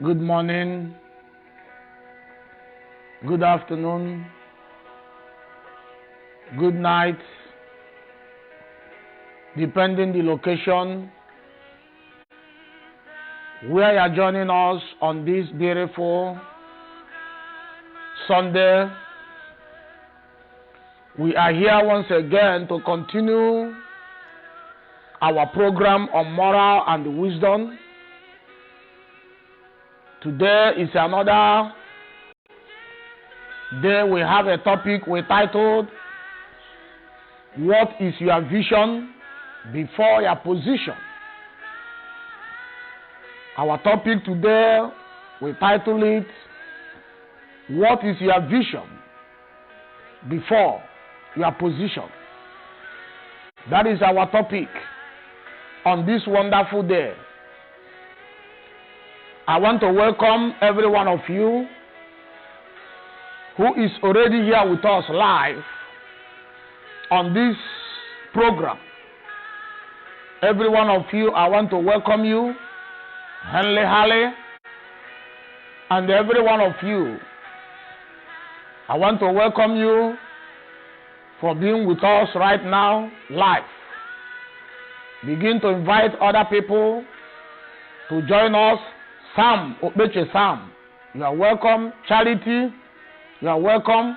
good morning, good afternoon, good night, depending the location where you are joining us on this beautiful Sunday. We are here once again to continue our program on moral and wisdom. Today is another day. We have a topic we titled, "What is your vision before your position?" Our topic today, we title it, "What is your vision before your position?" That is our topic on this wonderful day. I want to welcome every one of you who is already here with us live on this program. Every one of you, I want to welcome you, Henley Halley, and every one of you, I want to welcome you for being with us right now live. Begin to invite other people to join us. Sam, Obeche Sam, you are welcome. Charity, you are welcome.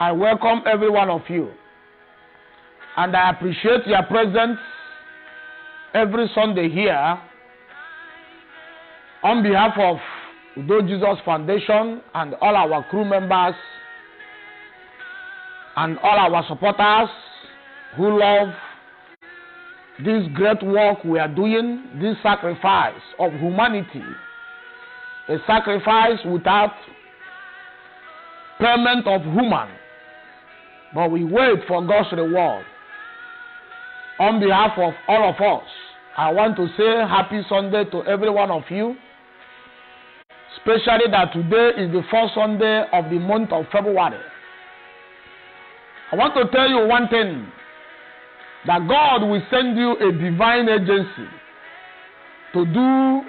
I welcome every one of you. And I appreciate your presence every Sunday here on behalf of Udo Jesus Foundation and all our crew members and all our supporters who love this great work we are doing, this sacrifice of humanity, a sacrifice without payment of human, but we wait for God's reward. On behalf of all of us, I want to say happy Sunday to every one of you, especially that today is the first Sunday of the month of February. I want to tell you one thing, that God will send you a divine agency to do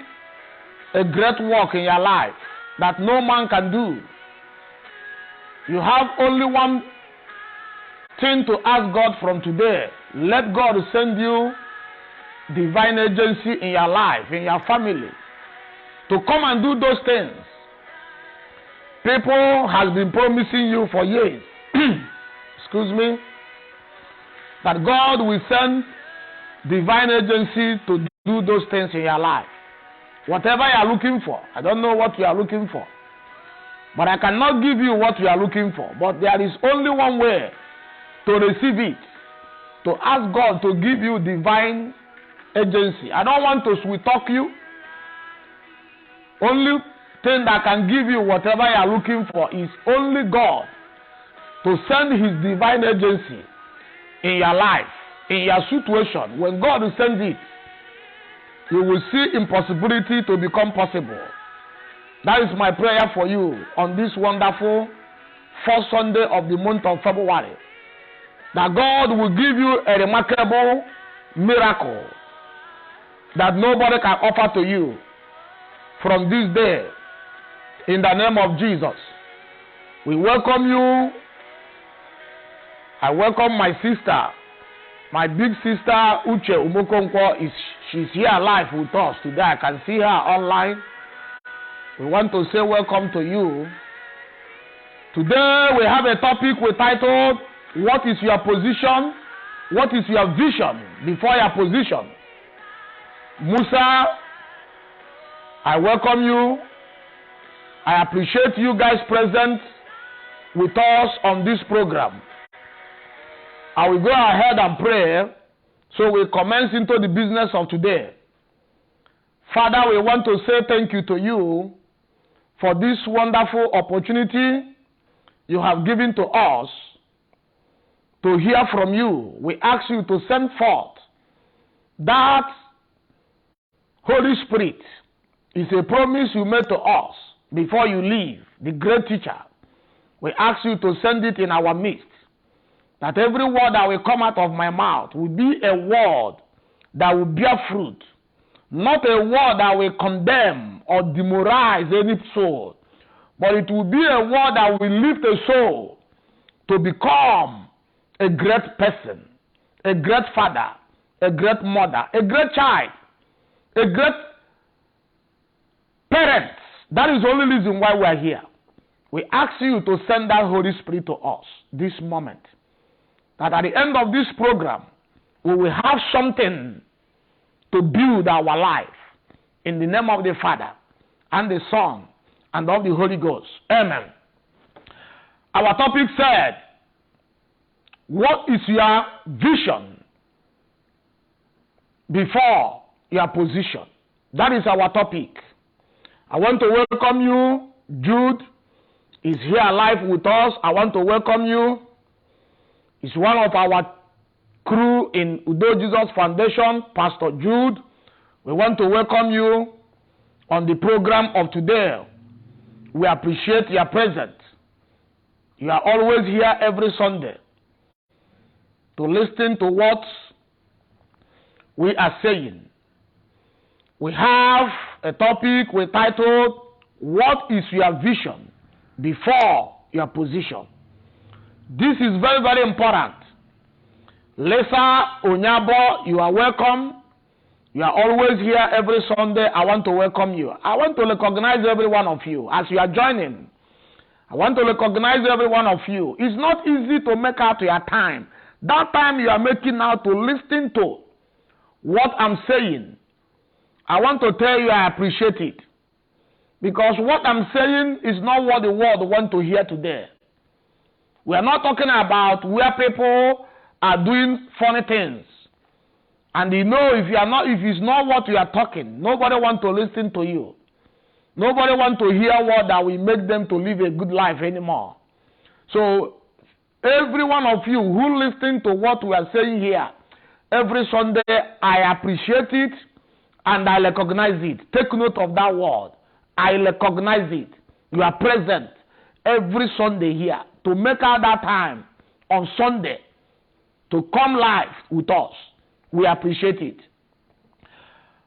a great work in your life that no man can do. You have only one thing to ask God from today. Let God send you divine agency in your life, in your family, to come and do those things. People has been promising you for years. Excuse me. That God will send divine agency to do those things in your life. Whatever you are looking for, I don't know what you are looking for, but I cannot give you what you are looking for. But there is only one way to receive it, to ask God to give you divine agency. I don't want to sweet talk you. Only thing that can give you whatever you are looking for is only God to send his divine agency in your life, in your situation. When God sends it, you will see impossibility to become possible. That is my prayer for you on this wonderful first Sunday of the month of February. That God will give you a remarkable miracle that nobody can offer to you from this day. In the name of Jesus, we welcome you. I welcome my sister, my big sister Uche Umokonkwo. She's here live with us today. I can see her online. We want to say welcome to you. Today we have a topic we titled, "What is your position? What is your vision before your position?" Musa, I welcome you. I appreciate you guys present with us on this program. I will go ahead and pray, so we commence into the business of today. Father, we want to say thank you to you for this wonderful opportunity you have given to us to hear from you. We ask you to send forth that Holy Spirit. Is a promise you made to us before you leave, the great teacher. We ask you to send it in our midst, that every word that will come out of my mouth will be a word that will bear fruit, Not a word that will condemn or demoralize any soul, but it will be a word that will lift a soul to become a great person, a great father, a great mother, a great child, a great parent. That is the only reason why we are here. We ask you to send that Holy Spirit to us this moment, that at the end of this program, we will have something to build our life. In the name of the Father, and the Son, and of the Holy Ghost. Amen. Our topic said, what is your vision before your position? That is our topic. I want to welcome you. Jude is here live with us. I want to welcome you. He's one of our crew in Udo Jesus Foundation, Pastor Jude. We want to welcome you on the program of today. We appreciate your presence. You are always here every Sunday to listen to what we are saying. We have a topic we titled, what is your vision before your position? This is very, very important. Lisa Onyabo, you are welcome. You are always here every Sunday. I want to welcome you. I want to recognize every one of you as you are joining. I want to recognize every one of you. It's not easy to make out your time. That time you are making now to listen to what I'm saying. I want to tell you I appreciate it. Because what I'm saying is not what the world wants to hear today. We are not talking about where people are doing funny things. And you know, if it's not what you are talking, nobody wants to listen to you. Nobody wants to hear what that will make them to live a good life anymore. So, every one of you who listen to what we are saying here, every Sunday, I appreciate it and I recognize it. Take note of that word. I recognize it. You are present every Sunday here to make out that time on Sunday to come live with us. We appreciate it.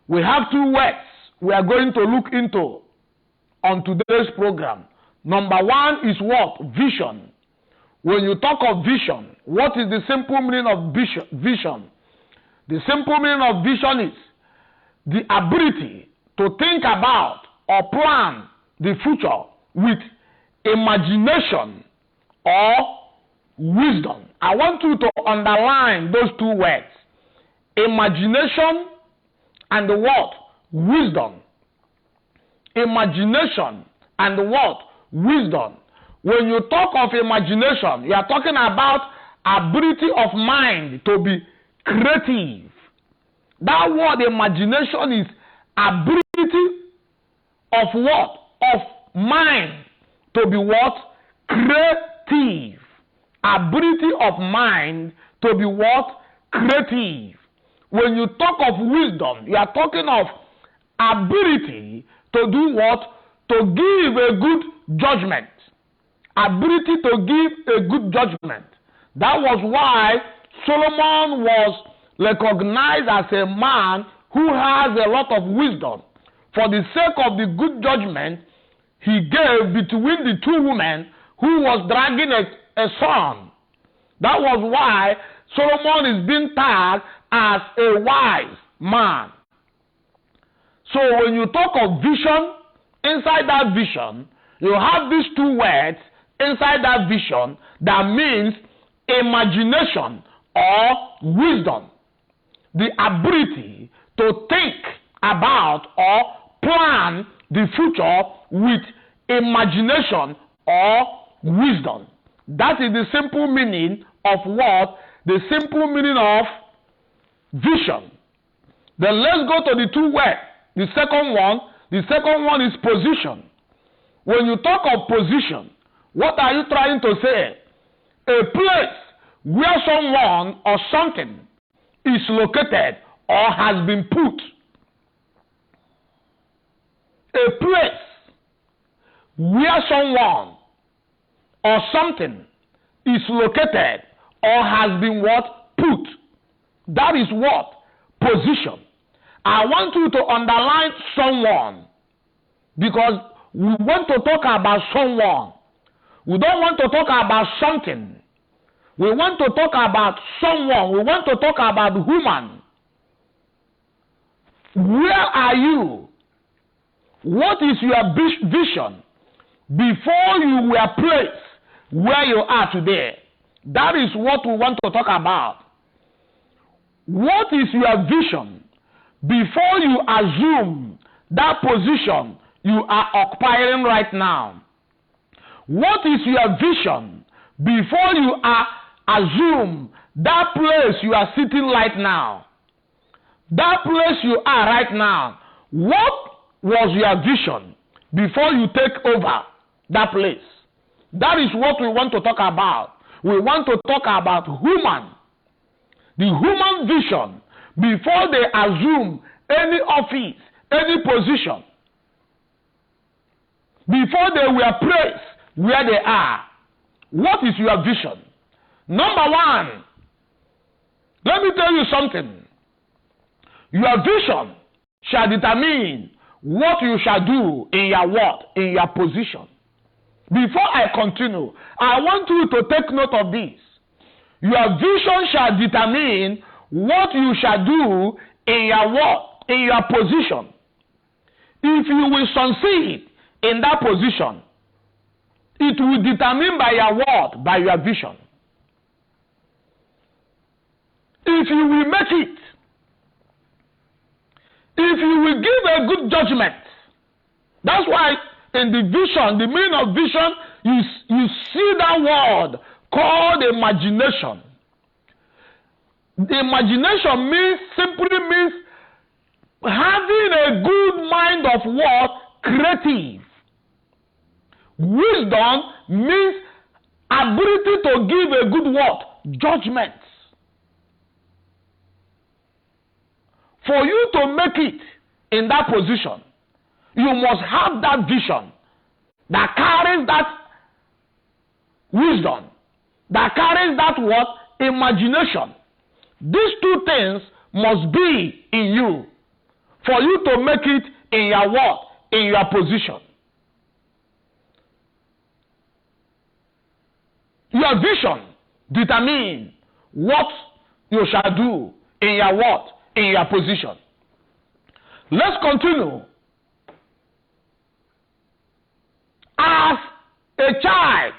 We have two words we are going to look into on today's program. Number one is what? Vision. When you talk of vision, what is the simple meaning of vision? The simple meaning of vision is the ability to think about or plan the future with imagination or wisdom. I want you to underline those two words. Imagination and the word wisdom. Imagination and the word wisdom. When you talk of imagination, you are talking about ability of mind to be creative. That word imagination is ability of what? Of mind to be what? Creative. Ability of mind to be what? Creative. When you talk of wisdom, you are talking of ability to do what? To give a good judgment. Ability to give a good judgment. That was why Solomon was recognized as a man who has a lot of wisdom. For the sake of the good judgment he gave between the two women who was dragging a son. That was why Solomon is being tagged as a wise man. So when you talk of vision, inside that vision, you have these two words inside that vision that means imagination or wisdom. The ability to think about or plan the future with imagination or wisdom. That is the simple meaning of what? The simple meaning of vision. Then let's go to the two words. The second one is position. When you talk of position, what are you trying to say? A place where someone or something is located or has been put. A place where someone or something is located or has been what? Put. That is what? Position. I want you to underline someone, because we want to talk about someone. We don't want to talk about something. We want to talk about someone. We want to talk about human. Where are you? What is your vision before you were placed where you are today? That is what we want to talk about. What is your vision before you assume that position you are occupying right now? What is your vision before you are assume that place you are sitting right now? That place you are right now. What was your vision before you take over that place? That is what we want to talk about. We want to talk about human. The human vision before they assume any office, any position. Before they were placed where they are. What is your vision? Number one, let me tell you something. Your vision shall determine what you shall do in your work, in your position. Before I continue, I want you to take note of this. Your vision shall determine what you shall do in your work, in your position. If you will succeed in that position, it will determine by your word, by your vision. If you will make it, if you will give a good judgment, that's why in the vision, the meaning of vision, you see that word called imagination. The imagination simply means having a good mind of what? Creative. Wisdom means ability to give a good word, judgment. For you to make it in that position, you must have that vision that carries that wisdom, that carries that what? Imagination. These two things must be in you for you to make it in your work, in your position. Your vision determines what you shall do in your work, in your position. Let's continue. As a child,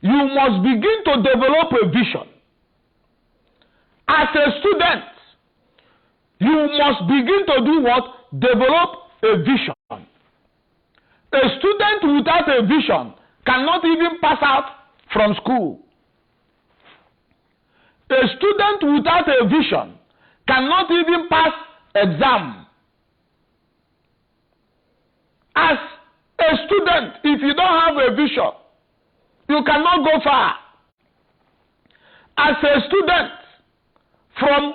you must begin to develop a vision. As a student, you must begin to do what? Develop a vision. A student without a vision cannot even pass out from school. A student without a vision cannot even pass exam. As a student, if you don't have a vision, you cannot go far. As a student, from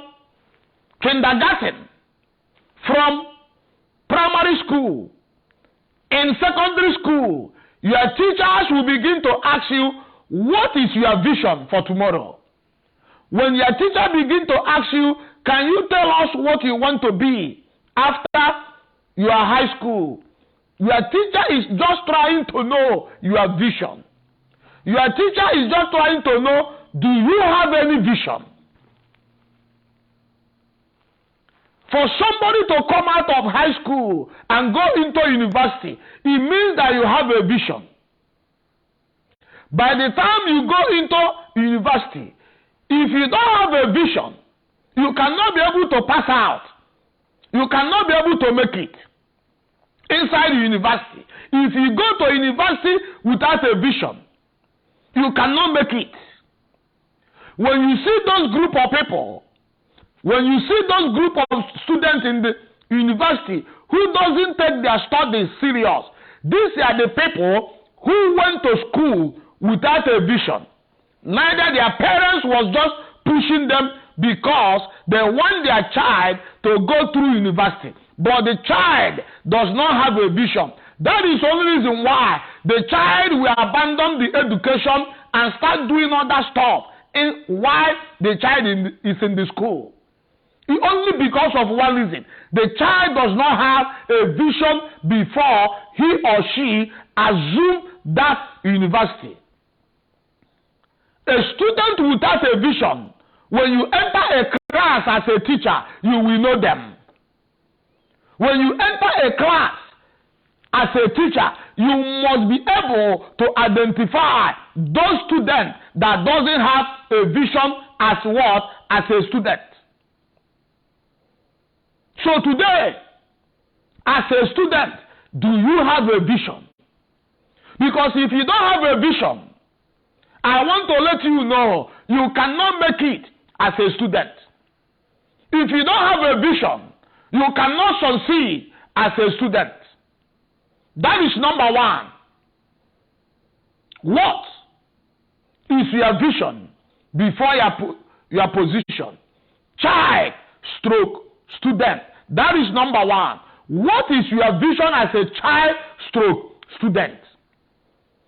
kindergarten, from primary school, in secondary school, your teachers will begin to ask you, what is your vision for tomorrow? When your teacher begin to ask you, can you tell us what you want to be after your high school? Your teacher is just trying to know your vision. Your teacher is just trying to know, do you have any vision? For somebody to come out of high school and go into university, it means that you have a vision. By the time you go into university, if you don't have a vision, you cannot be able to pass out. You cannot be able to make it inside the university. If you go to university without a vision, you cannot make it. When you see those group of people, when you see those group of students in the university who doesn't take their studies serious, these are the people who went to school without a vision. Neither their parents was just pushing them because they want their child to go through university. But the child does not have a vision. That is the only reason why the child will abandon the education and start doing other stuff while the child is in the school. only because of one reason. The child does not have a vision before he or she assumes that university. A student without a vision, when you enter a class as a teacher, you will know them. When you enter a class as a teacher, you must be able to identify those students that doesn't have a vision as what? As a student. So today, as a student, do you have a vision? Because if you don't have a vision, I want to let you know you cannot make it as a student. If you don't have a vision, you cannot succeed as a student. That is number one. What is your vision before your position? Child stroke student. That is number one. What is your vision as a child stroke student?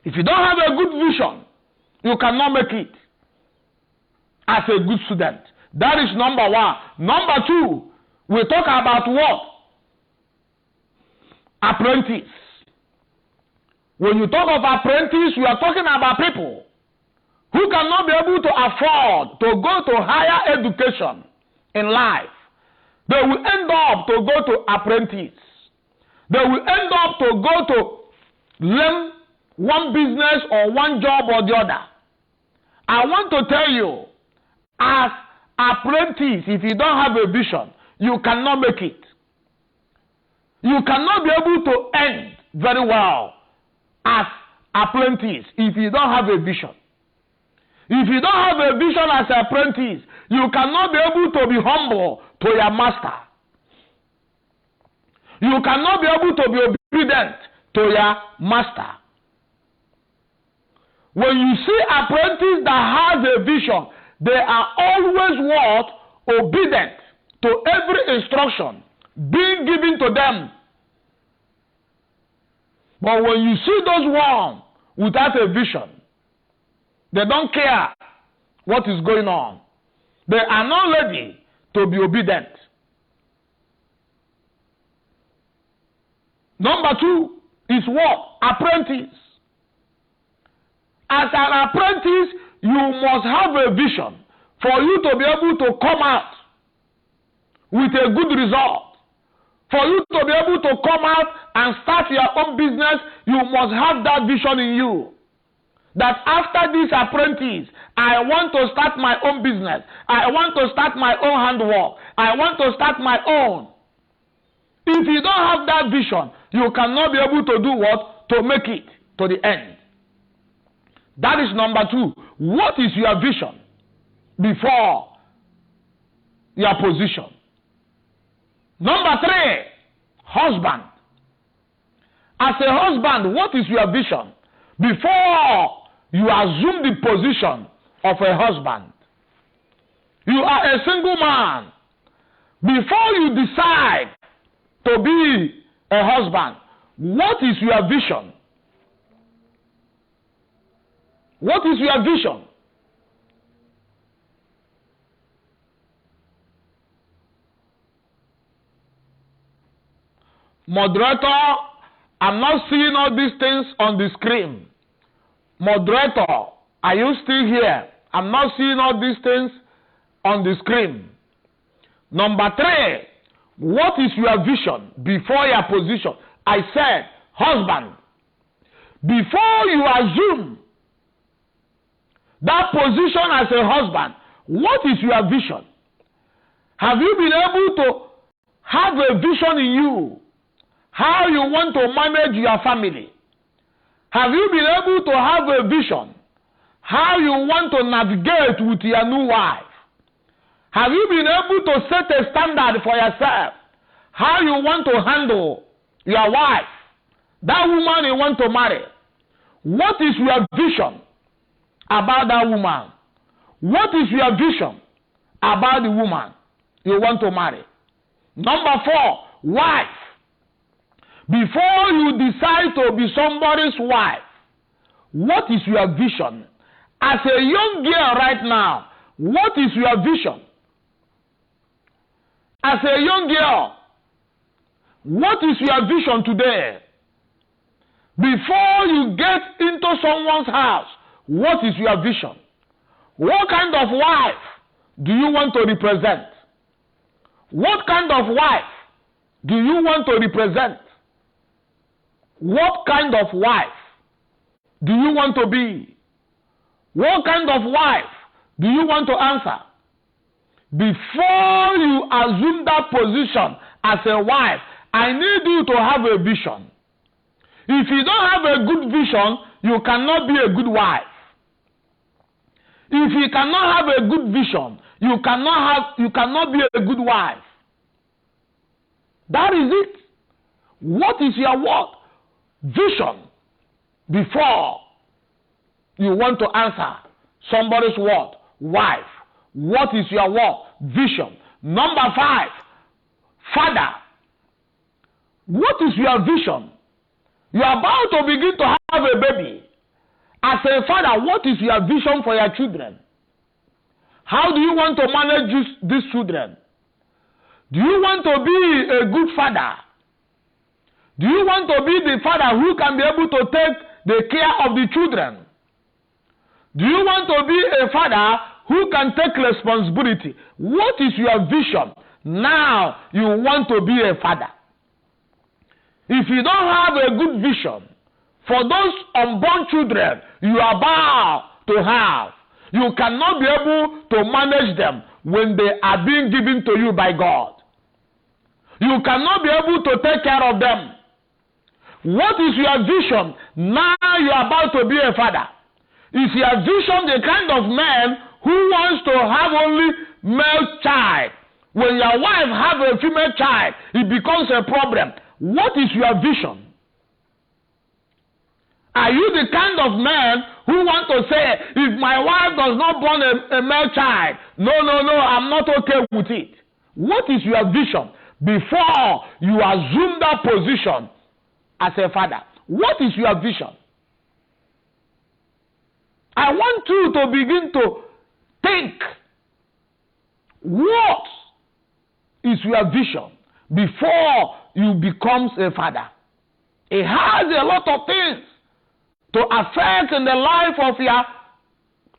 If you don't have a good vision, you cannot make it as a good student. That is number one. Number two, we talk about what? Apprentice. When you talk of apprentice, we are talking about people who cannot be able to afford to go to higher education in life. They will end up to go to apprentice. They will end up to go to learn one business or one job or the other. I want to tell you, as apprentice, if you don't have a vision, you cannot make it. You cannot be able to end very well as apprentice if you don't have a vision. If you don't have a vision as an apprentice, you cannot be able to be humble to your master. You cannot be able to be obedient to your master. When you see apprentice that has a vision, they are always what? Obedient to every instruction being given to them. But when you see those ones without a vision, they don't care what is going on. They are not ready to be obedient. Number two is what? Apprentice. As an apprentice, you must have a vision for you to be able to come out with a good result. For you to be able to come out and start your own business, you must have that vision in you. That after this apprentice, I want to start my own business. I want to start my own handwork. I want to start my own. If you don't have that vision, you cannot be able to do what? To make it to the end. That is number two. What is your vision before your position? Number three, husband. As a husband, what is your vision before you assume the position of a husband? You are a single man. Before you decide to be a husband, what is your vision? What is your vision? Moderator, I'm not seeing all these things on the screen. Moderator, are you still here? I'm not seeing all these things on the screen. Number three, what is your vision before your position? I said, husband. Before you assume that position as a husband, what is your vision? Have you been able to have a vision in you? How you want to manage your family? Have you been able to have a vision? How you want to navigate with your new wife? Have you been able to set a standard for yourself? How you want to handle your wife? That woman you want to marry. What is your vision about that woman? What is your vision about the woman you want to marry? Number four, wife. Before you decide to be somebody's wife, what is your vision? As a young girl right now, what is your vision? As a young girl, what is your vision today? Before you get into someone's house, what is your vision? What kind of wife do you want to represent? What kind of wife do you want to represent? What kind of wife do you want to be? What kind of wife do you want to answer? Before you assume that position as a wife, I need you to have a vision. If you don't have a good vision, you cannot be a good wife. If you cannot have a good vision, you cannot be a good wife. That is it. What is your what? Vision. Before you want to answer somebody's word, wife. What is your word? Vision. Number 5, father. What is your vision? You are about to begin to have a baby. As a father, what is your vision for your children? How do you want to manage these children? Do you want to be a good father? Do you want to be the father who can be able to take the care of the children? Do you want to be a father who can take responsibility? What is your vision? Now you want to be a father. If you don't have a good vision for those unborn children you are about to have, you cannot be able to manage them when they are being given to you by God. You cannot be able to take care of them. What is your vision? Now you are about to be a father. Is your vision the kind of man who wants to have only male child? When your wife have a female child, it becomes a problem. What is your vision? Are you the kind of man who want to say, if my wife does not born a male child, no, I'm not okay with it? What is your vision before you assume that position as a father? What is your vision? I want you to begin to think. What is your vision before you become a father? It has a lot of things to affect in the life of your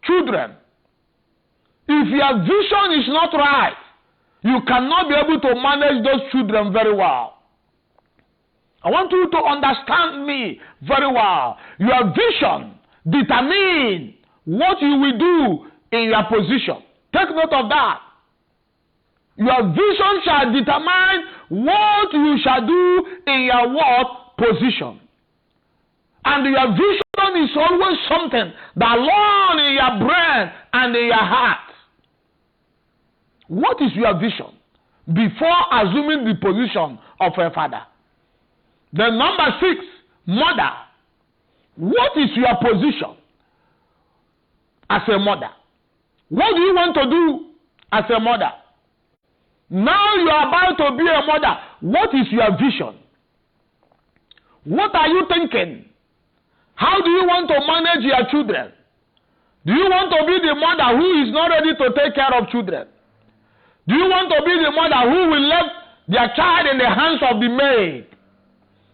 children. If your vision is not right, you cannot be able to manage those children very well. I want you to understand me very well. Your vision determines what you will do in your position. Take note of that. Your vision shall determine what you shall do in your what position. And your vision is always something that lies in your brain and in your heart. What is your vision before assuming the position of a father? Then number 6, mother. What is your position as a mother? What do you want to do as a mother? Now you are about to be a mother. What is your vision? What are you thinking? How do you want to manage your children? Do you want to be the mother who is not ready to take care of children? Do you want to be the mother who will let their child in the hands of the maid?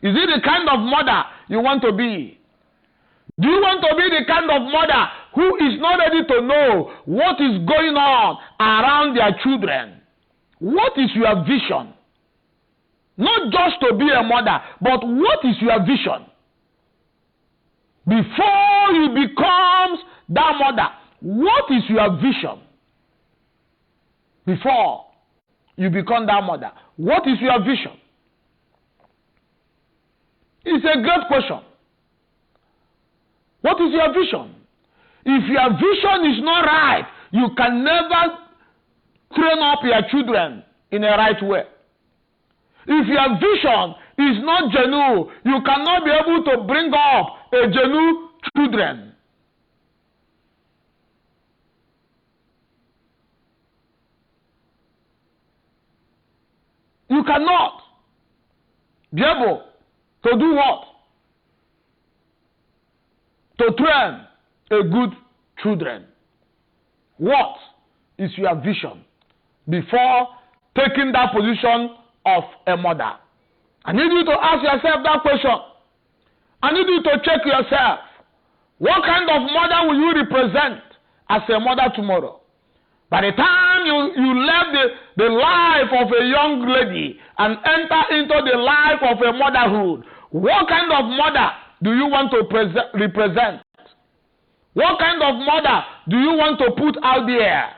Is it the kind of mother you want to be? Do you want to be the kind of mother who is not ready to know what is going on around their children? What is your vision? Not just to be a mother, but what is your vision? Before you become that mother, what is your vision? Before you become that mother, what is your vision? It's a great question. What is your vision? If your vision is not right, you can never train up your children in a right way. If your vision is not genuine, you cannot be able to bring up a genuine children. You cannot be able to do what? To train a good children. What is your vision before taking that position of a mother? I need you to ask yourself that question. I need you to check yourself. What kind of mother will you represent as a mother tomorrow? By the time you left the life of a young lady and enter into the life of a motherhood, what kind of mother do you want to represent? What kind of mother do you want to put out there?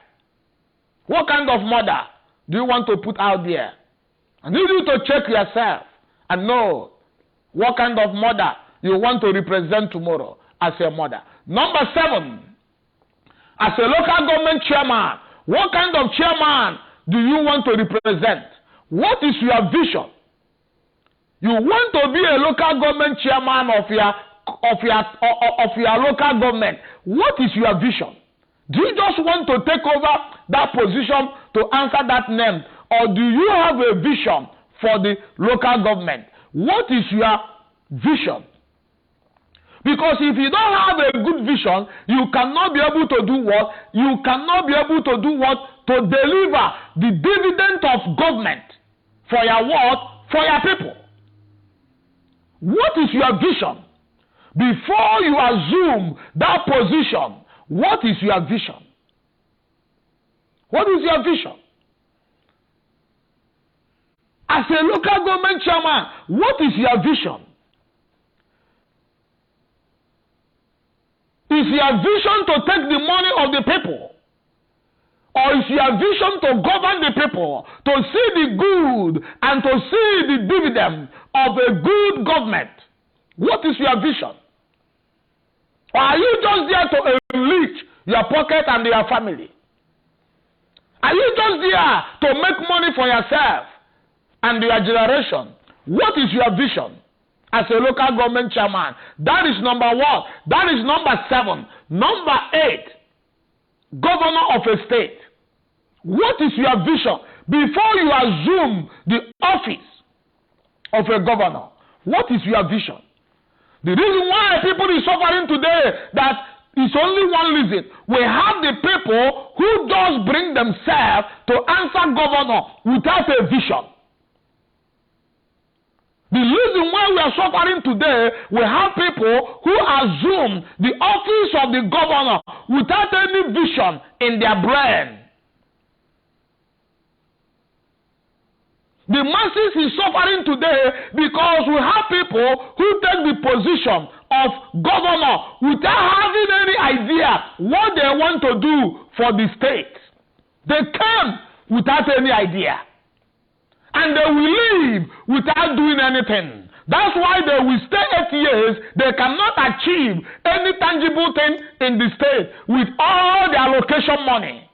What kind of mother do you want to put out there? I need you to check yourself and know what kind of mother you want to represent tomorrow as a mother. Number 7, as a local government chairman, what kind of chairman do you want to represent? What is your vision? You want to be a local government chairman of your local government. What is your vision? Do you just want to take over that position to answer that name? Or do you have a vision for the local government? What is your vision? Because if you don't have a good vision, you cannot be able to do what? You cannot be able to do what? To deliver the dividend of government for your what? For your people. What is your vision? Before you assume that position, what is your vision? What is your vision? As a local government chairman, what is your vision? Is your vision to take the money of the people? Or is your vision to govern the people, to see the good and to see the dividend of a good government? What is your vision? Or are you just there to enrich your pocket and your family? Are you just there to make money for yourself and your generation? What is your vision as a local government chairman? That is number 1. That is number 7. Number 8, governor of a state. What is your vision? Before you assume the office of a governor, what is your vision? The reason why people is suffering today, that is only one reason. We have the people who just bring themselves to answer governor without a vision. The reason why we are suffering today, we have people who assume the office of the governor without any vision in their brain. The masses is suffering today because we have people who take the position of governor without having any idea what they want to do for the state. They came without any idea. And they will leave without doing anything. That's why they will stay 8 years. They cannot achieve any tangible thing in the state with all their allocation money.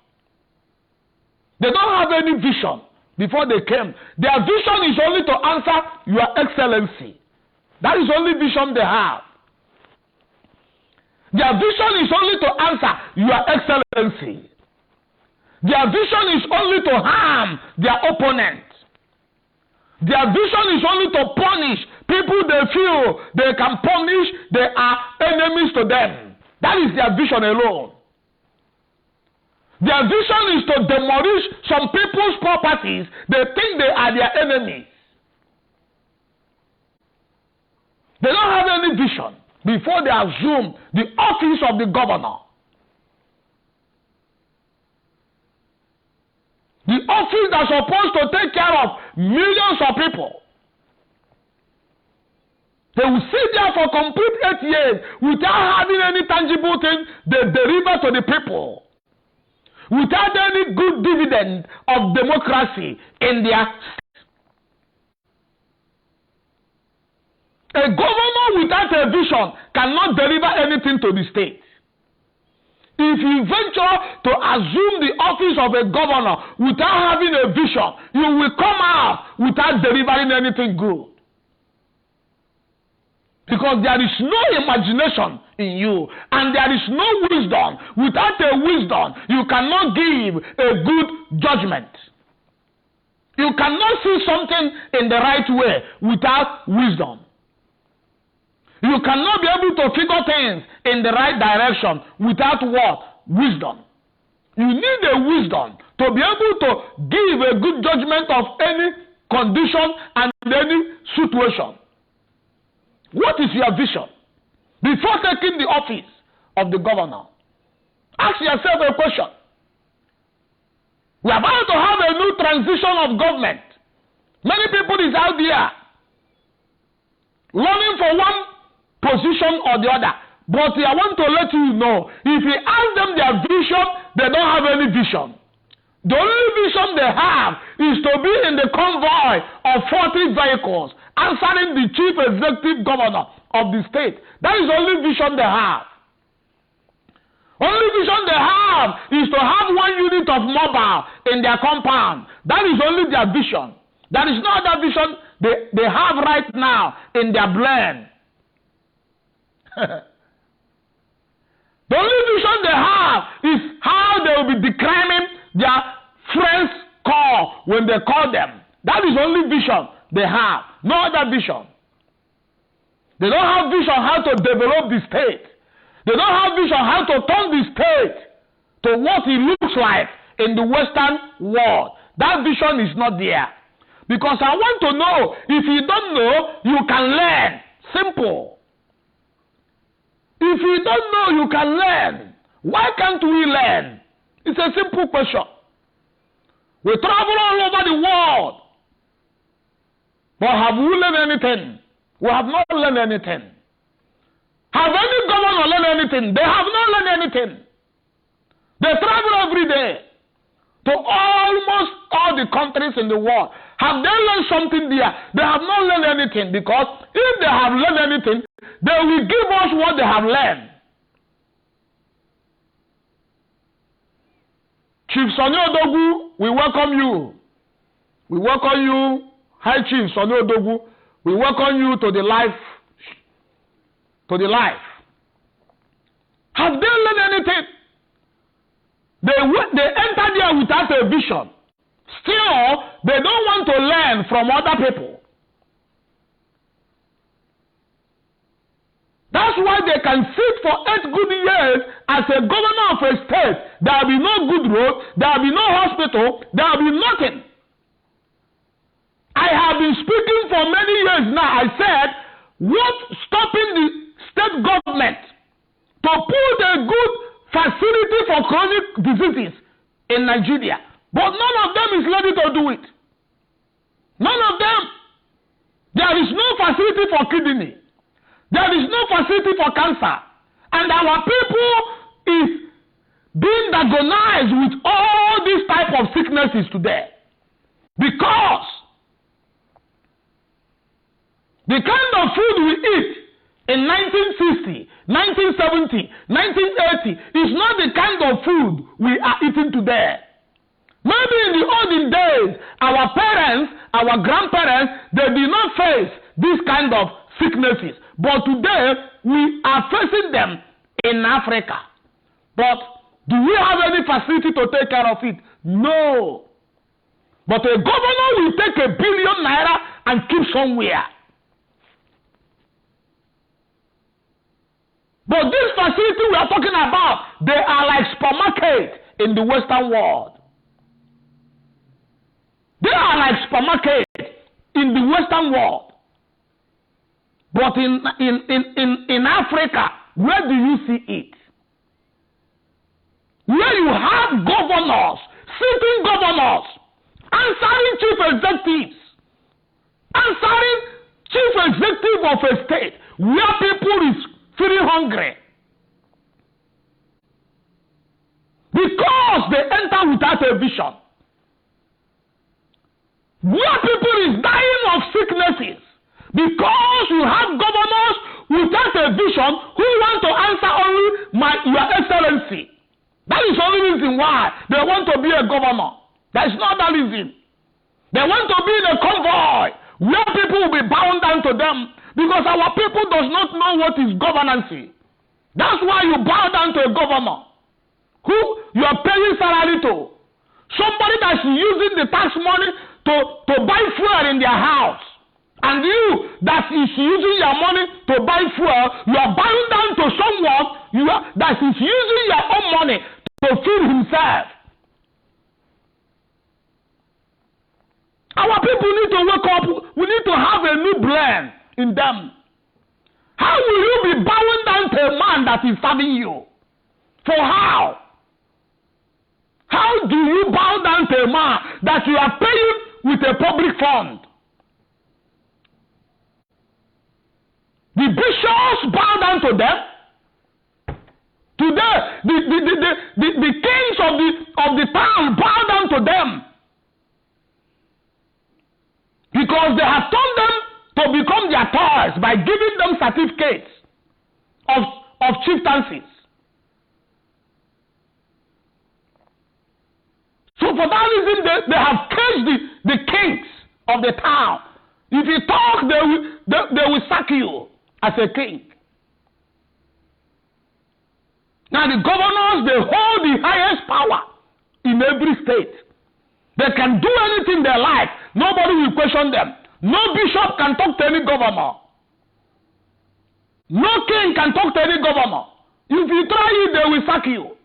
They don't have any vision before they came. Their vision is only to answer your excellency. That is only vision they have. Their vision is only to answer your excellency. Their vision is only to harm their opponent. Their vision is only to punish people they feel they can punish. They are enemies to them. That is their vision alone. Their vision is to demolish some people's properties. They think they are their enemies. They don't have any vision before they assume the office of the governor. The office that's supposed to take care of millions of people. They will sit there for complete 8 years without having any tangible thing they deliver to the people. Without any good dividend of democracy in their state. A governor without a vision cannot deliver anything to the state. If you venture to assume the office of a governor without having a vision, you will come out without delivering anything good. Because there is no imagination in you, and there is no wisdom. Without a wisdom, you cannot give a good judgment. You cannot see something in the right way without wisdom. You cannot be able to figure things in the right direction without what? Wisdom. You need a wisdom to be able to give a good judgment of any condition and any situation. What is your vision? Before taking the office of the governor, ask yourself a question. We are about to have a new transition of government. Many people is out there running for one position or the other. But I want to let you know, if you ask them their vision, they don't have any vision. The only vision they have is to be in the convoy of 40 vehicles answering the chief executive governor of the state. That is the only vision they have. Only vision they have is to have one unit of mobile in their compound. That is only their vision. That is not the vision they have right now in their blend. The only vision they have is how they will be declining their friends' call when they call them. That is the only vision they have. No other vision. They don't have vision how to develop the state. They don't have vision how to turn the state to what it looks like in the Western world. That vision is not there. Because I want to know, if you don't know, you can learn. Simple. If you don't know, you can learn. Why can't we learn? It's a simple question. We travel all over the world. But have we learned anything? We have not learned anything. Have any governor learned anything? They have not learned anything. They travel every day to almost all the countries in the world. Have they learned something there? They have not learned anything, because if they have learned anything, they will give us what they have learned. Chief Sonny Odogwu, we welcome you. We welcome you. Hi, Chief Sonny Odogwu. We welcome you to the life. Have they learned anything? They enter there without a vision. Still, they don't want to learn from other people. That's why they can sit for 8 good years as a governor of a state. There will be no good road, there will be no hospital, there will be nothing. I have been speaking for many years now. I said, what's stopping the state government to put a good facility for chronic diseases in Nigeria? But none of them is ready to do it. None of them. There is no facility for kidney. There is no facility for cancer. And our people is being diagnosed with all these type of sicknesses today. Because the kind of food we eat in 1960, 1970, 1980 is not the kind of food we are eating today. Maybe in the olden days, our parents, our grandparents, they did not face this kind of sicknesses. But today, we are facing them in Africa. But do we have any facility to take care of it? No. But a governor will take ₦1 billion and keep somewhere. But this facility we are talking about, they are like supermarkets in the Western world. They are like supermarkets in the Western world. But in Africa, where do you see it? Where you have governors, sitting governors, answering chief executives, answering chief executive of a state, where people is feeling hungry. Because they enter without a vision. Where people is dying of sicknesses. Because you have governors without a vision who want to answer only your excellency. That is the only reason why they want to be a governor. That is not the reason. They want to be in a convoy where people will be bound down to them, because our people does not know what is governance. That's why you bow down to a governor who you are paying salary to. Somebody that's using the tax money to buy fuel in their house. And you that is using your money to buy fuel, you are bowing down to someone that is using your own money to feed himself. up. We need to have a new blend in them. How will you be bowing down to a man that is serving you? For how? How do you bow down to a man that you are paying with a public fund? The bishops bow down to them. Today, the kings of the town bow down to them. Because they have turned them to become their toys by giving them certificates of chieftaincies. So for that reason, they have caged the kings of the town. If you talk, they will sack you as a king. Now the governors, they hold the highest power in every state. They can do anything they like. Nobody will question them. No bishop can talk to any governor. No king can talk to any governor. If you try it, they will sack you.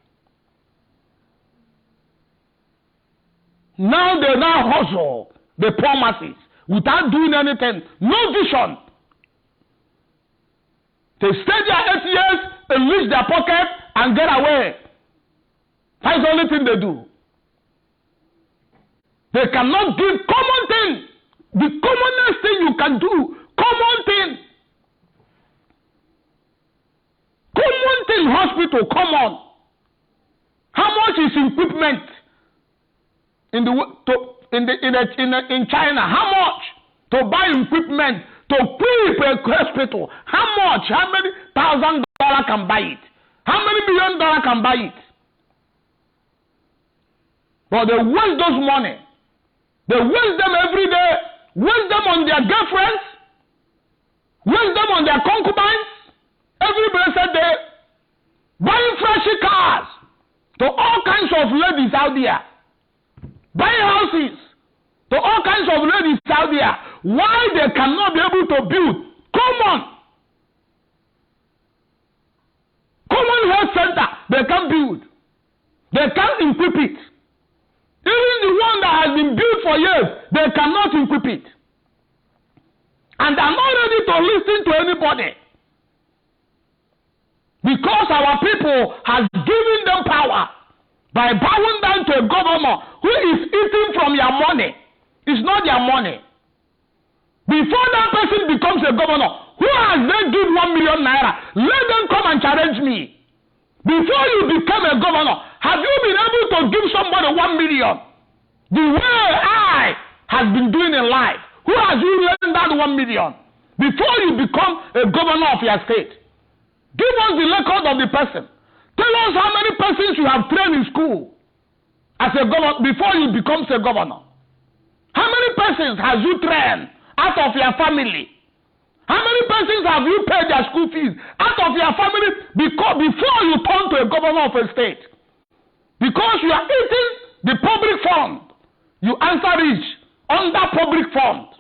Now they hustle the poor masses without doing anything. No vision. They stay there 8 years, enrich their pocket, and get away. That's the only thing they do. They cannot give common thing. The commonest thing you can do. Common thing. Common thing, hospital, common. How much is equipment in China? How much to buy equipment to equip a hospital? How much? How many $1,000 can buy it? How many $1 million can buy it? But they waste those money. They waste them every day. Waste them on their girlfriends. Waste them on their concubines. Every blessed day. Buying flashy cars to all kinds of ladies out there. Buying houses to all kinds of ladies out there. Why they cannot be able to build common health center? They can't build. They can't equip it. Even the one that has been built for years, they cannot equip it. And they are not ready to listen to anybody. Because our people has given them power by bowing down to a governor who is eating from your money. It's not their money. Before that person becomes a governor, who has they give 1 million naira? Let them come and challenge me. Before you become a governor, have you been able to give somebody 1 million? The way I have been doing in life. Who has you learned that 1 million? Before you become a governor of your state. Give us the record of the person. Tell us how many persons you have trained in school as a governor before you become a governor. How many persons have you trained out of your family? How many persons have you paid their school fees out of your family before you turn to a governor of a state? Because you are eating the public fund. You answer rich under public fund.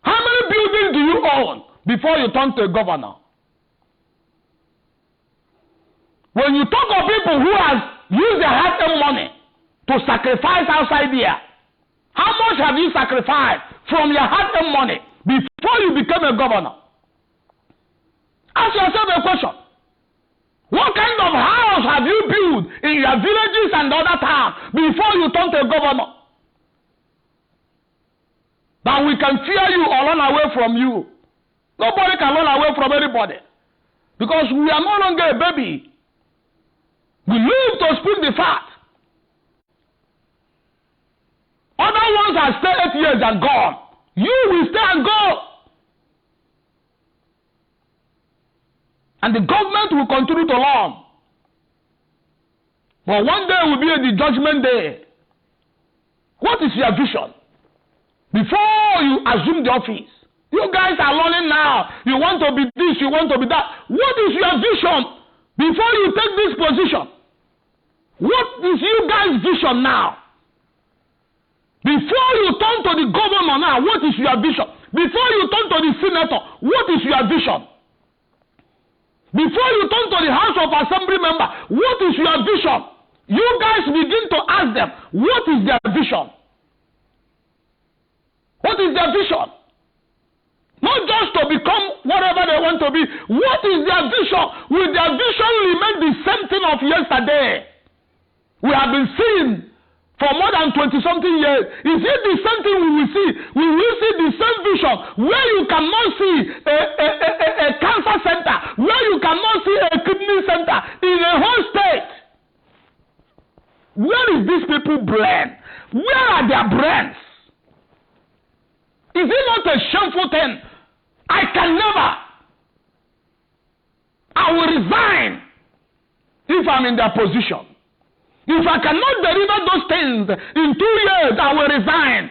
How many buildings do you own before you turn to a governor? When you talk of people who have used their hard-earned money to sacrifice outside here, how much have you sacrificed from your hard-earned money before you became a governor? Ask yourself a question. What kind of house have you built in your villages and other towns before you turn to a governor? That we can fear you or run away from you. Nobody can run away from anybody. Because we are no longer a baby. We live to speak the fact. Other ones have stayed 8 years and gone. You will stay and go. And the government will continue to learn. But one day will be the judgment day. What is your vision? Before you assume the office, you guys are learning now. You want to be this, you want to be that. What is your vision before you take this position? What is you guys' vision now? Before you turn to the governor now, what is your vision? Before you turn to the senator, what is your vision? Before you turn to the House of Assembly member, what is your vision? You guys begin to ask them, what is their vision? What is their vision? Not just to become whatever they want to be. What is their vision? Will their vision remain the same thing of yesterday? We have been seeing for more than 20-something years. Is it the same thing we will see? We will see the same vision where you cannot see a cancer center, where you cannot see a kidney center in a whole state. Where is these people brain? Where are their brains? Is it not a shameful thing? I can never. I will resign if I'm in their position. If I cannot deliver those things in 2 years, I will resign.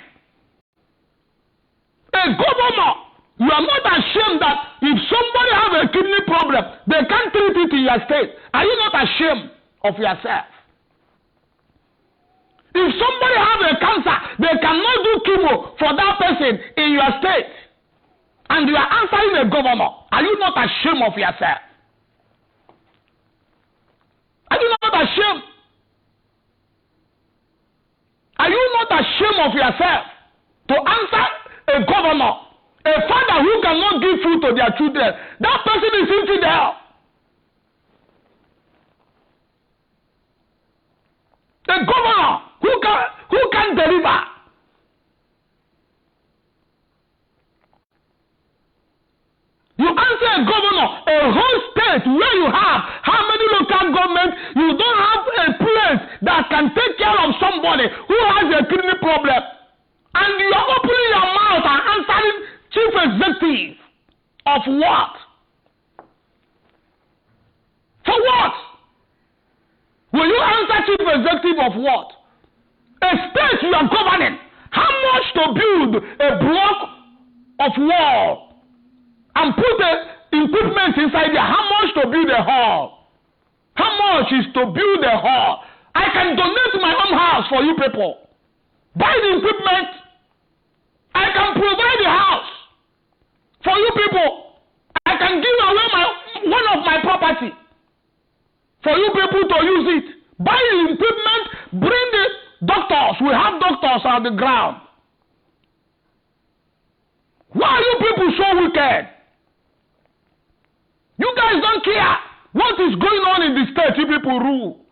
A governor, you are not ashamed that if somebody has a kidney problem, they can't treat it in your state. Are you not ashamed of yourself? If somebody has a cancer, they cannot do chemo for that person in your state. And you are answering a governor. Are you not ashamed of yourself? Are you not ashamed? Are you not ashamed of yourself to answer a governor, a father who cannot give food to their children? That person is infidel. A governor who can deliver. You answer a governor, a whole state where you have how many local governments, you don't have a place that can take care of somebody who has a kidney problem. And you are opening your mouth and answering chief executive of what? For what? Will you answer chief executive of what? A state you are governing. How much to build a block of wall and put the equipment inside there? How much to build a hall? How much is to build a hall? I can donate my own house for you people. Buy the equipment. I can provide the house for you people. I can give away one of my property for you people to use it. Buy the equipment, bring the doctors. We have doctors on the ground. Why are you people so wicked? You guys don't care what is going on in the state you people rule.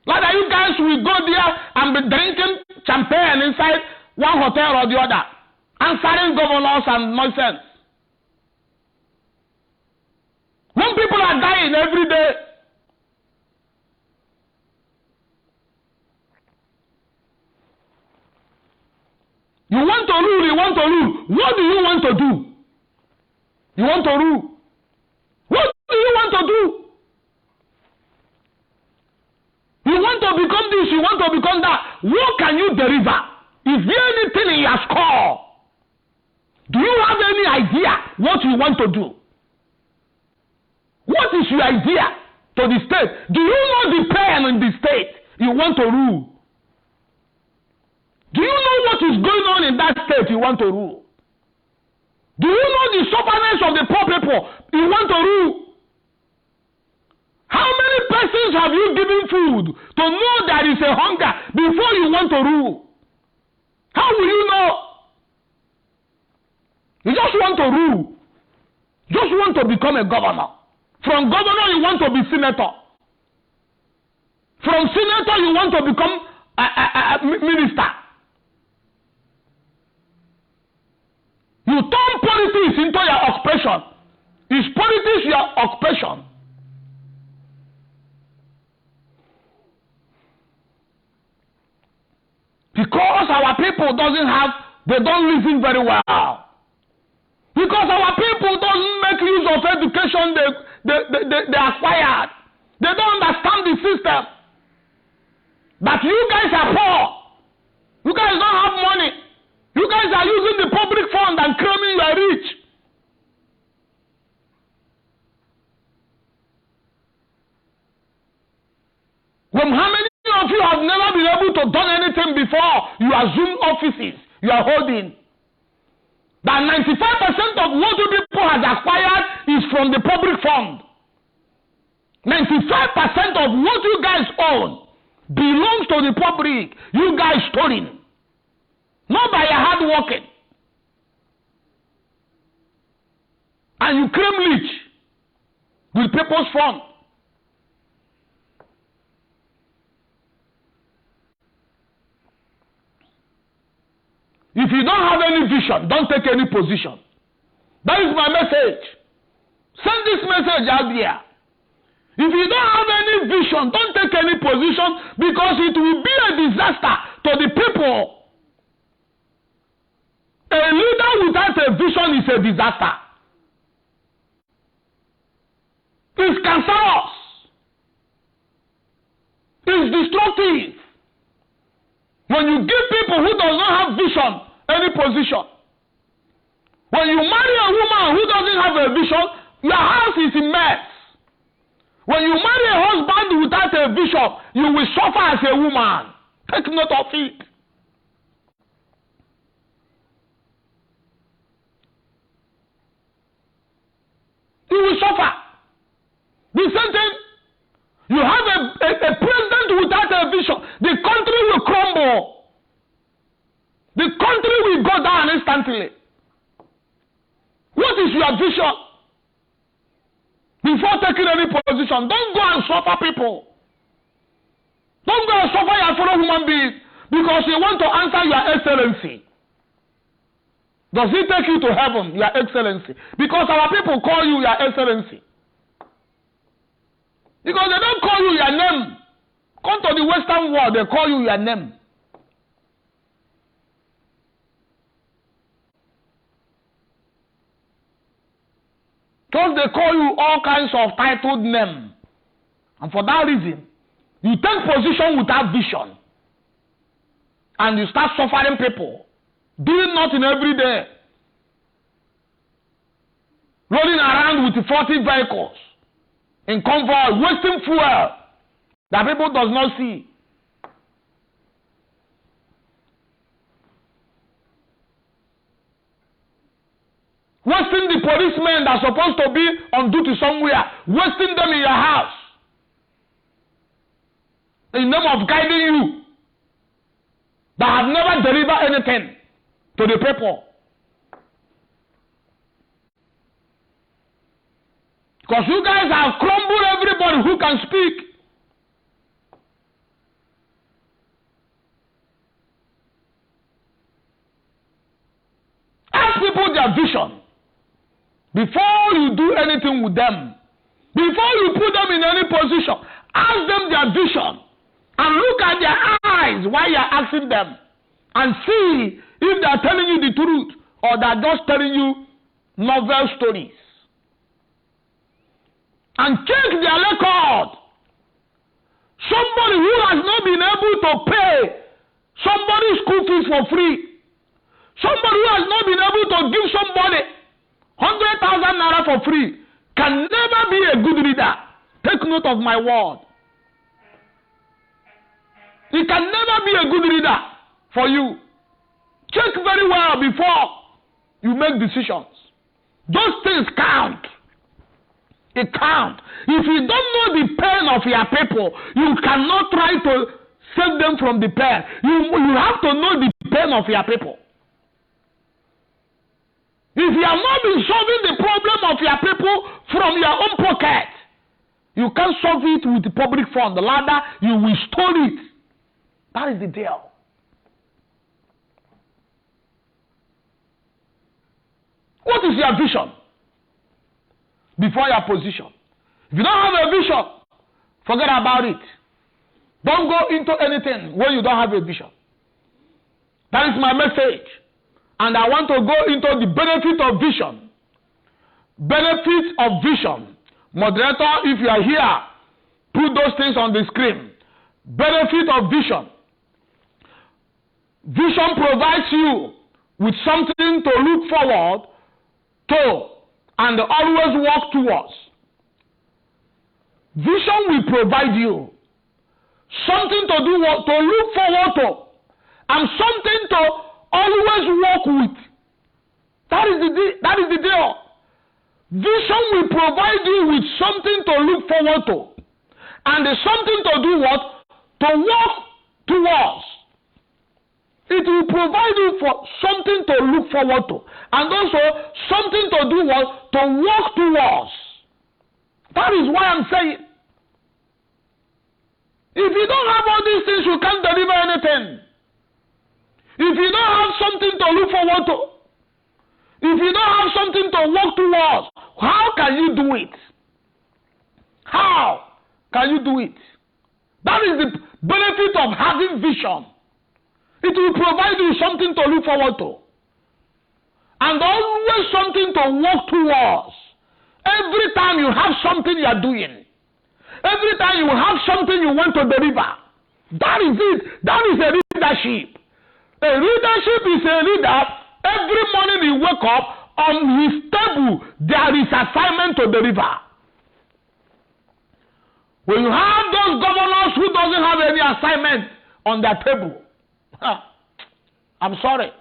Like that you guys will go there and be drinking champagne inside one hotel or the other, answering governors and nonsense. When people are dying every day, you want to rule, you want to rule. What do you want to do? You want to rule. What do you want to do? You want to become this, you want to become that. What can you deliver? Is there anything in your score? Do you have any idea what you want to do? What is your idea to the state? Do you know the pain in the state you want to rule? Do you know what is going on in that state you want to rule? Do you know the suffering of the poor people you want to rule? How many persons have you given food to know there is a hunger before you want to rule? How will you know? You just want to rule. Just want to become a governor. From governor you want to be senator. From senator you want to become a minister. You turn politics into your occupation. Is politics your occupation? Because our people they don't listen very well. Because our people don't make use of education they acquired. They don't understand the system. But you guys are poor. You guys don't have money. You guys are using the public fund and claiming you are rich. How many of you have never been able to do anything before you assume offices you are holding? That 95% of what you people have acquired is from the public fund. 95% of what you guys own belongs to the public. You guys stolen. Not by your hard working. and you claim rich with people's fund. If you don't have any vision, don't take any position. That is my message. Send this message out there. If you don't have any vision, don't take any position, because it will be a disaster to the people. A leader without a vision is a disaster. It's cancerous. It's destructive. When you give people who does not have vision any position, when you marry a woman who doesn't have a vision, your house is a mess. When you marry a husband without a vision, you will suffer as a woman. Take note of it. You will suffer. The same thing. You have a president without a vision, the country will crumble. The country will go down instantly. What is your vision? Before taking any position, don't go and suffer people. Don't go and suffer your fellow human beings because you want to answer your excellency. Does it take you to heaven, your excellency? Because our people call you your excellency. Because they don't call you your name. Come to the Western world, they call you your name. Because they call you all kinds of titled names. And for that reason, you take position without vision. And you start suffering people. Doing nothing every day. Rolling around with 40 vehicles. In convoy, wasting fuel that people does not see. Wasting the policemen that are supposed to be on duty somewhere, wasting them in your house. In the name of guiding you, that have never delivered anything to the people. Because you guys have crumbled everybody who can speak. Ask people their vision before you do anything with them. Before you put them in any position, ask them their vision and look at their eyes while you're asking them and see if they're telling you the truth or they're just telling you novel stories. And check their record. Somebody who has not been able to pay somebody's school fees for free. Somebody who has not been able to give somebody 100,000 naira for free can never be a good leader. Take note of my word. He can never be a good leader for you. Check very well before you make decisions. Those things count. It counts. If you don't know the pain of your people, you cannot try to save them from the pain. You have to know the pain of your people. If you have not been solving the problem of your people from your own pocket, you can't solve it with the public fund. Rather, you will store it. That is the deal. What is your vision before your position? If you don't have a vision, forget about it. Don't go into anything when you don't have a vision. That is my message. And I want to go into the benefit of vision. Benefit of vision. Moderator, if you are here, put those things on the screen. Benefit of vision. Vision provides you with something to look forward to and always work towards. Vision will provide you something to do, to look forward to, and something to always work with. That is the deal. Vision will provide you with something to look forward to, and something to do what? To work towards. It will provide you for something to look forward to. And also something to do what? To work towards. That is why I'm saying. If you don't have all these things, you can't deliver anything. If you don't have something to look forward to, if you don't have something to work towards, how can you do it? How can you do it? That is the benefit of having vision. It will provide you something to look forward to. And always something to work towards. Every time you have something you are doing. Every time you have something you want to deliver. That is it. That is a leadership. A leadership is a leader. Every morning he wake up, on his table there is assignment to deliver. When you have those governors who doesn't have any assignment on their table, I'm sorry.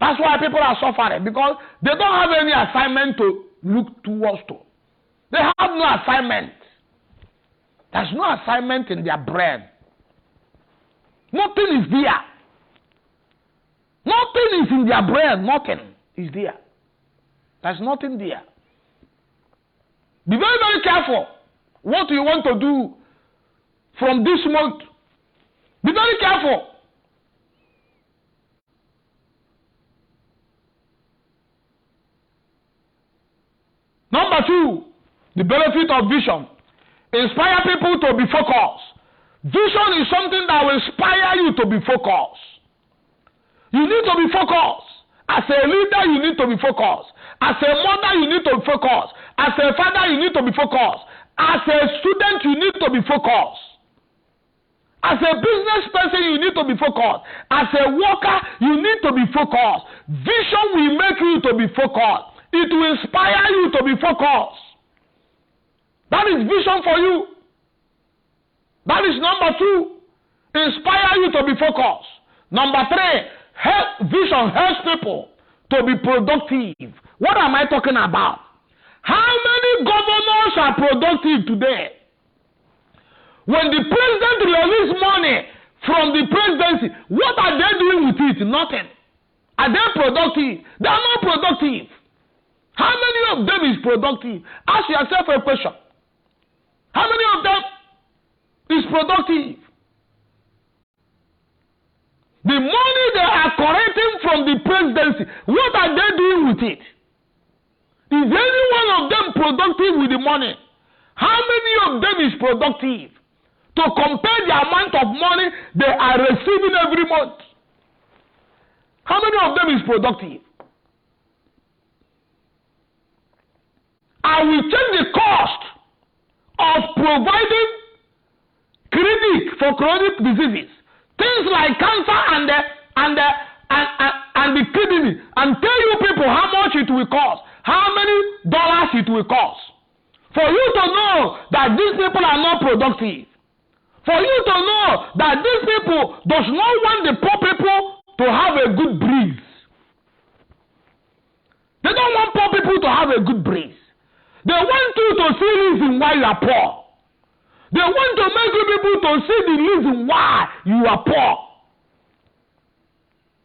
That's why people are suffering, because they don't have any assignment to look towards to. They have no assignment. There's no assignment in their brain. Nothing is there. Nothing is in their brain. Nothing is there. There's nothing there. Be very, very careful what you want to do from this month. Be very careful. Number 2, the benefit of vision. Inspire people to be focused. Vision is something that will inspire you to be focused. You need to be focused. As a leader, you need to be focused. As a mother, you need to be focused. As a father, you need to be focused. As a student, you need to be focused. As a business person, you need to be focused. As a worker, you need to be focused. Vision will make you to be focused. It will inspire you to be focused. That is vision for you. That is number 2. Inspire you to be focused. Number 3, vision helps people to be productive. What am I talking about? How many governors are productive today? When the president releases money from the presidency, what are they doing with it? Nothing. Are they productive? They are not productive. How many of them is productive? Ask yourself a question. How many of them is productive? The money they are collecting from the presidency, what are they doing with it? Is any one of them productive with the money? How many of them is productive? To compare the amount of money they are receiving every month. How many of them is productive? I will check the cost of providing clinic for chronic diseases, things like cancer and the kidney, and tell you people how much it will cost, how many dollars it will cost, for you to know that these people are not productive, for you to know that these people does not want the poor people to have a good breeze. They don't want poor people to have a good breeze. They want you to see the reason why you are poor. They want to make you people to see the reason why you are poor.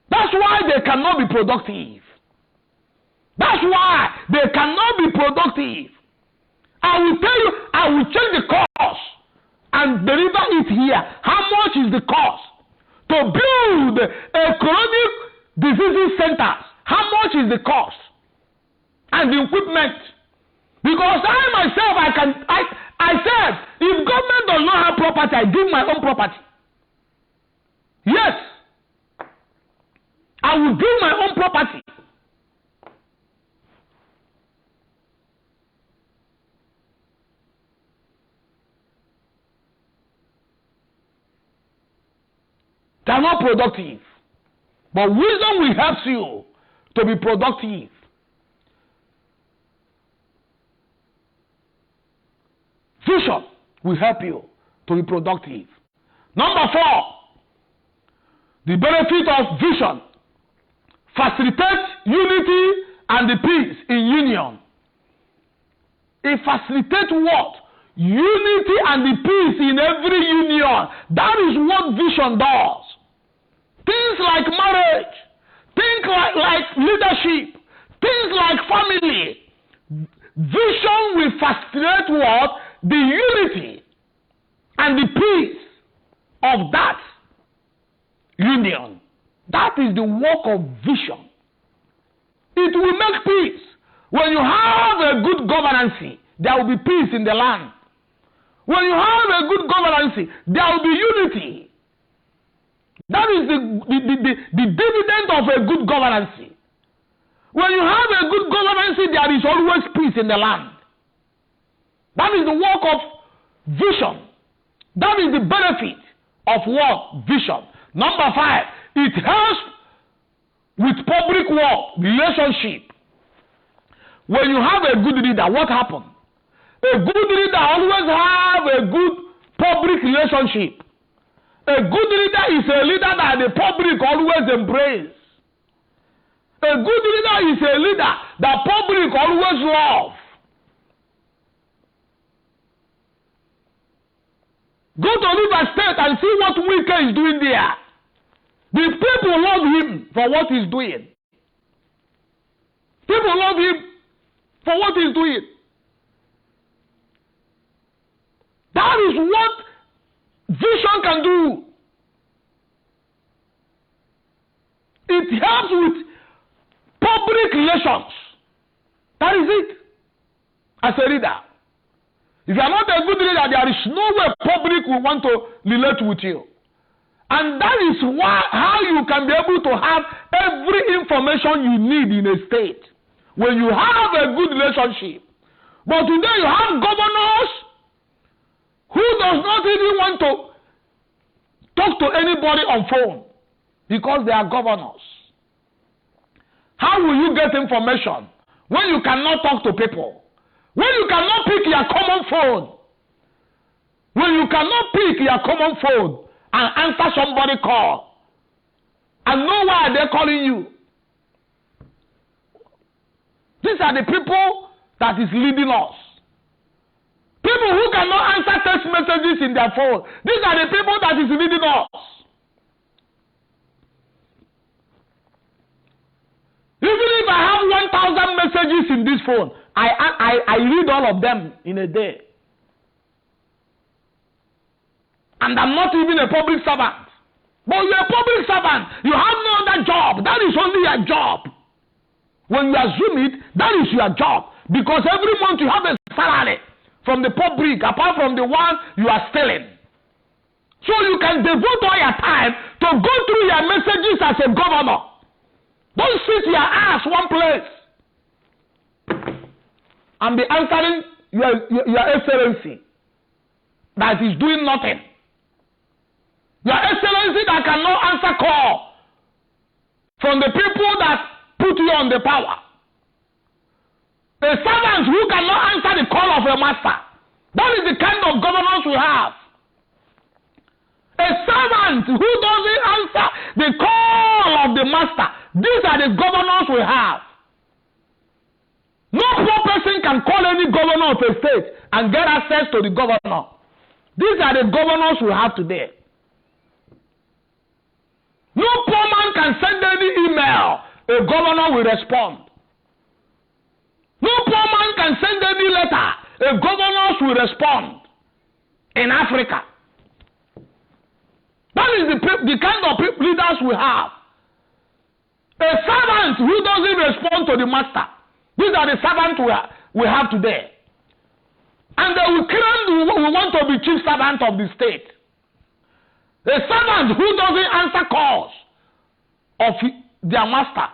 That's why they cannot be productive. That's why they cannot be productive. I will tell you, I will check the cost and deliver it here. How much is the cost to build a chronic diseases center? How much is the cost and the equipment? Because I myself, I said, if government does not have property, I give my own property. Yes. I will give my own property. They are not productive. But wisdom will help you to be productive. Vision will help you to be productive. Number 4, the benefit of vision facilitates unity and the peace in union. It facilitates what? Unity and the peace in every union. That is what vision does. things like marriage, things like leadership, things like family. Vision will facilitate what? The unity and the peace of that union. That is the work of vision. It will make peace. When you have a good governance, there will be peace in the land. When you have a good governance, there will be unity. That is the dividend of a good governance. When you have a good governance, there is always peace in the land. That is the work of vision. That is the benefit of what? Vision. Number 5, it helps with public work, relationship. When you have a good leader, what happens? A good leader always have a good public relationship. A good leader is a leader that the public always embrace. A good leader is a leader that public always love. Go to Rivers State and see what Wike is doing there. The people love him for what he's doing. People love him for what he's doing. That is what vision can do. It helps with public relations. That is it. As a leader. If you are not a good leader, there is no way public will want to relate with you. And that is how you can be able to have every information you need in a state. When you have a good relationship. But today you have governors who does not even want to talk to anybody on phone because they are governors. How will you get information when you cannot talk to people? When you cannot pick your common phone? When you cannot pick your common phone and answer somebody's call and know why they're calling you? These are the people that is leading us. People who cannot answer text messages in their phone. These are the people that is leading us. Even if I have 1,000 messages in this phone, I read all of them in a day. And I'm not even a public servant. But you're a public servant. You have no other job. That is only your job. When you assume it, that is your job. Because every month you have a salary from the public, apart from the one you are stealing. So you can devote all your time to go through your messages as a governor. Don't sit your ass one place and be answering your excellency that is doing nothing. Your excellency that cannot answer call from the people that put you on the power. A servant who cannot answer the call of a master. That is the kind of governance we have. A servant who doesn't answer the call of the master. These are the governors we have. No poor person can call any governor of a state and get access to the governor. These are the governors we have today. No poor man can send any email. A governor will respond. No poor man can send any letter. A governor will respond. In Africa. That is the kind of leaders we have. A servant who doesn't respond to the master. These are the servants we have today. And they will claim we want to be chief servant of the state. A servant who doesn't answer calls of their master.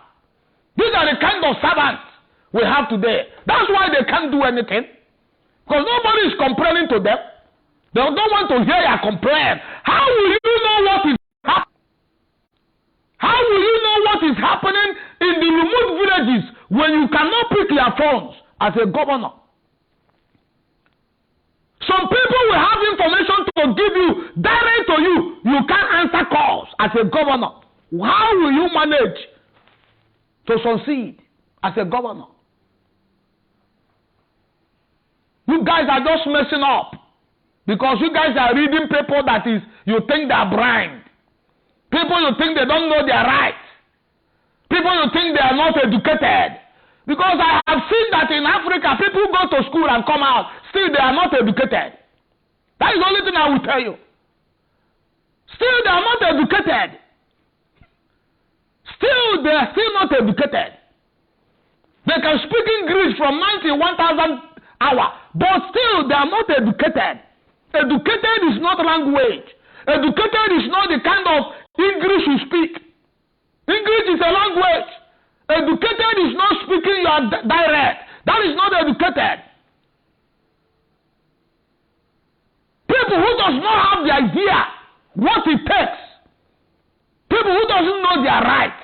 These are the kind of servants we have today. That's why they can't do anything. Because nobody is complaining to them. They don't want to hear your complaint. How will you know what is happening? How will you know what is happening in the remote villages when you cannot pick your phones as a governor? Some people will have information to give you, direct to you. You can't answer calls as a governor. How will you manage to succeed as a governor? You guys are just messing up because you guys are reading people that is, you think they are blind. People you think they don't know their rights. People you think they are not educated. Because I have seen that in Africa, people go to school and come out, still they are not educated. That is the only thing I will tell you. Still they are not educated. Still they are still not educated. They can speak English from 91,000 hours, but still they are not educated. Educated is not language. Educated is not the kind of English you speak. English is a language. Educated is not speaking your dialect. That is not educated. People who does not have the idea what it takes. People who doesn't know their rights.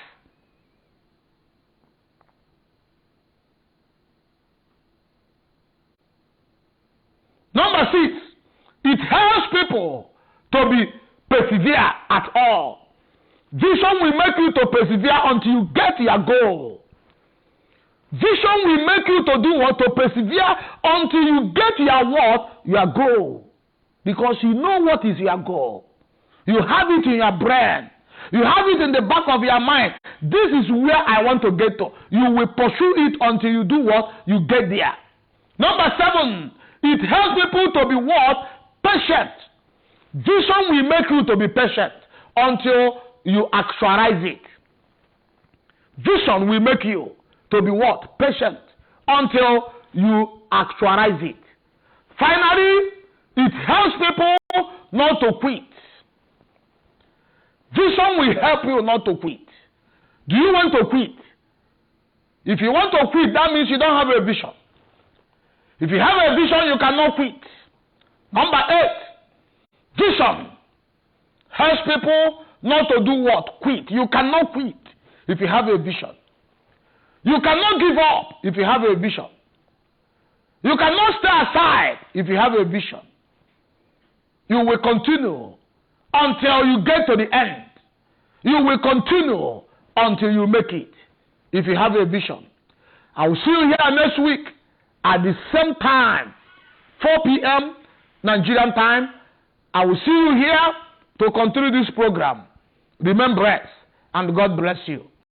Number 6, it helps people to be persevere at all. Vision will make you to persevere until you get your goal. Vision will make you to do what? To persevere until you get your what? Your goal. Because you know what is your goal. You have it in your brain. You have it in the back of your mind. This is where I want to get to. You will pursue it until you do what? You get there. Number 7, it helps people to be what? Patient. Vision will make you to be patient until you actualize it. Vision will make you to be what? Patient until you actualize it. Finally, it helps people not to quit. Vision will help you not to quit. Do you want to quit? If you want to quit, that means you don't have a vision. If you have a vision, you cannot quit. Number 8, vision helps people not to do what? Quit. You cannot quit if you have a vision. You cannot give up if you have a vision. You cannot stay aside if you have a vision. You will continue until you get to the end. You will continue until you make it if you have a vision. I will see you here next week at the same time, 4 p.m. Nigerian time. I will see you here to continue this program. Remember, and God bless you.